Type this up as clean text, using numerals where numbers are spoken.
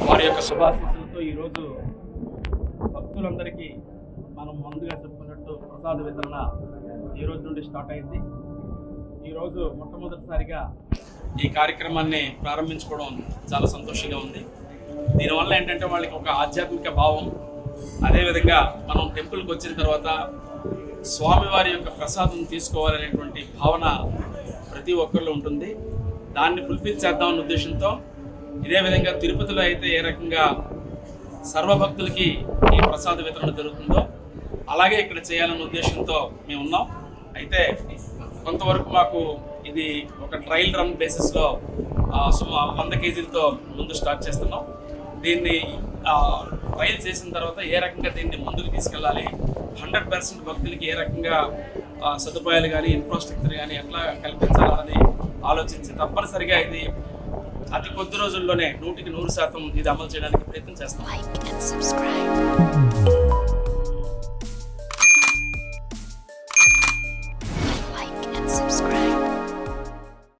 వారి యొక్క శుభాశీస్సులతో ఈరోజు భక్తులందరికీ మనం ముందుగా చెప్పుకున్నట్టు ప్రసాద వితరణ ఈ రోజు నుండి స్టార్ట్ అయింది. ఈరోజు మొట్టమొదటిసారిగా ఈ కార్యక్రమాన్ని ప్రారంభించుకోవడం చాలా సంతోషంగా ఉంది. దీనివల్ల ఏంటంటే వాళ్ళకి ఒక ఆధ్యాత్మిక భావం, అదేవిధంగా మనం టెంపుల్కి వచ్చిన తర్వాత స్వామివారి యొక్క ప్రసాదం తీసుకోవాలనేటువంటి భావన ప్రతి ఒక్కరిలో ఉంటుంది. దాన్ని ఫుల్ఫిల్ చేద్దామన్న ఉద్దేశంతో ఇదే విధంగా తిరుపతిలో అయితే ఏ రకంగా సర్వభక్తులకి ఈ ప్రసాద వితరణ జరుగుతుందో అలాగే ఇక్కడ చేయాలన్న ఉద్దేశంతో మేము ఉన్నాం. అయితే కొంతవరకు మాకు ఇది ఒక ట్రయల్ రన్ బేసిస్లో 100 కేజీలతో ముందు స్టార్ట్ చేస్తున్నాం. దీన్ని ట్రయల్ చేసిన తర్వాత ఏ రకంగా దీన్ని ముందుకు తీసుకెళ్ళాలి, 100% భక్తులకి ఏ రకంగా సదుపాయాలు కానీ ఇన్ఫ్రాస్ట్రక్చర్ కానీ ఎట్లా కల్పించాలని ఆలోచించి తప్పనిసరిగా ఇది అతి కొద్ది రోజుల్లోనే 100% ఇది అమలు చేయడానికి ప్రయత్నం చేస్తాం.